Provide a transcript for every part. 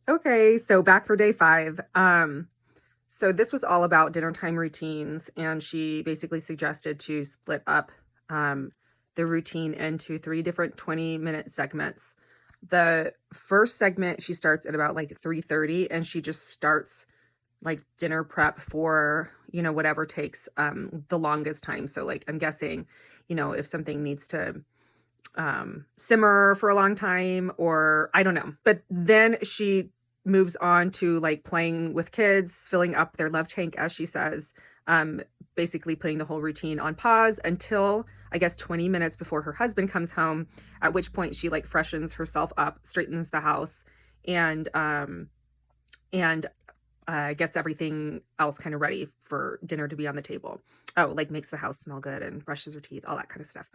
Okay, so back for day 5. So this was all about dinner time routines, and she basically suggested to split up the routine into 3 different 20-minute segments. The first segment, she starts at about like 3:30, and she just starts like dinner prep for, whatever takes the longest time. So like I'm guessing, if something needs to simmer for a long time, or I don't know. But then she moves on to like playing with kids, filling up their love tank, as she says, basically putting the whole routine on pause until I guess 20 minutes before her husband comes home, at which point she like freshens herself up, straightens the house, and and gets everything else kind of ready for dinner to be on the table. Oh, like makes the house smell good and brushes her teeth, all that kind of stuff.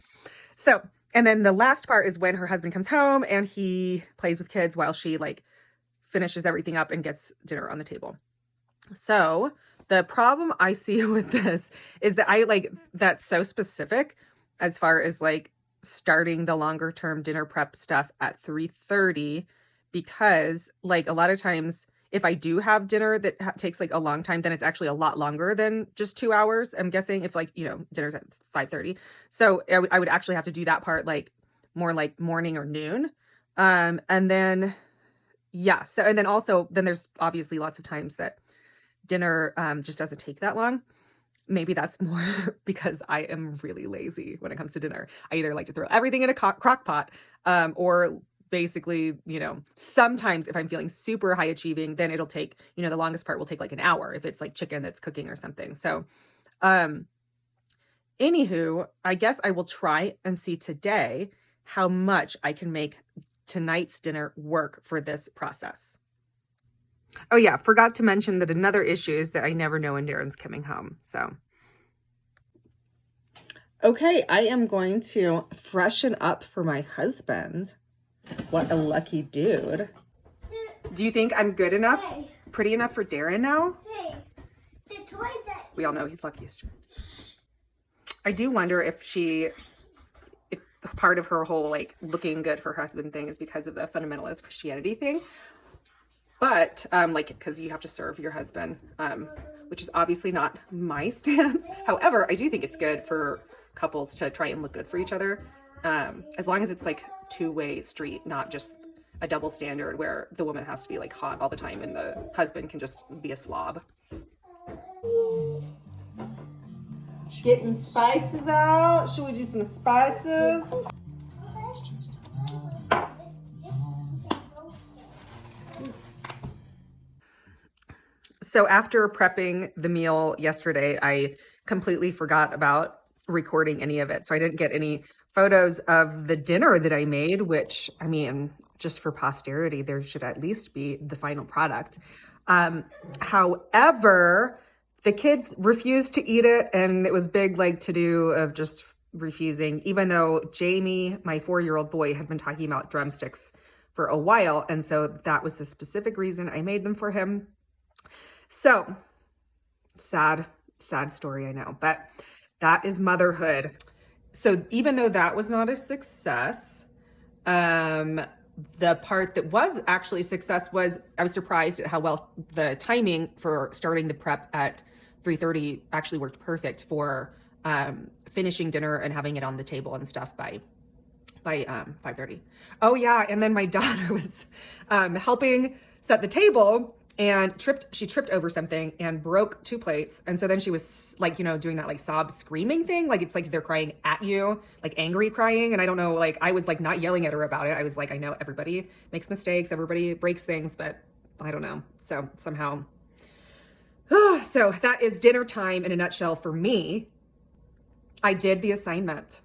So, and then the last part is when her husband comes home and he plays with kids while she like finishes everything up and gets dinner on the table. So the problem I see with this is that I like that's so specific as far as like starting the longer term dinner prep stuff at 3:30, because like a lot of times if I do have dinner that takes like a long time, then it's actually a lot longer than just 2 hours. I'm guessing if like, dinner's at 5:30. So I would actually have to do that part like more like morning or noon. And then, yeah. So, and then also, then there's obviously lots of times that dinner just doesn't take that long. Maybe that's more because I am really lazy when it comes to dinner. I either like to throw everything in a crock pot, or basically, sometimes if I'm feeling super high achieving, then it'll take, the longest part will take like an hour if it's like chicken that's cooking or something. So, anywho, I guess I will try and see today how much I can make tonight's dinner work for this process. Oh yeah, forgot to mention that another issue is that I never know when Darren's coming home. So, okay, I am going to freshen up for my husband. What a lucky dude. Do you think I'm good enough? Hey. Pretty enough for Darren now? Hey, the toy that... We all know he's lucky as shit. I do wonder if part of her whole like looking good for her husband thing is because of the fundamentalist Christianity thing. But like, because you have to serve your husband, which is obviously not my stance. However, I do think it's good for couples to try and look good for each other, as long as it's like two-way street, not just a double standard where the woman has to be like hot all the time and the husband can just be a slob. Getting spices out. Should we do some spices? So after prepping the meal yesterday, I completely forgot about recording any of it. So I didn't get any photos of the dinner that I made, which, I mean, just for posterity, there should at least be the final product. However, the kids refused to eat it, and it was big like to do of just refusing, even though Jamie, my 4-year-old boy, had been talking about drumsticks for a while. And so that was the specific reason I made them for him. So sad story, I know, but that is motherhood. So even though that was not a success, the part that was actually a success was I was surprised at how well the timing for starting the prep at 3:30 actually worked perfect for finishing dinner and having it on the table and stuff by 5:30. Oh yeah, and then my daughter was helping set the table and she tripped over something and broke 2 plates. And so then she was like, doing that like sob screaming thing. Like, it's like they're crying at you, like angry crying. And I don't know, like I was like not yelling at her about it. I was like, I know everybody makes mistakes. Everybody breaks things, but I don't know. So somehow, so that is dinner time in a nutshell for me. I did the assignment.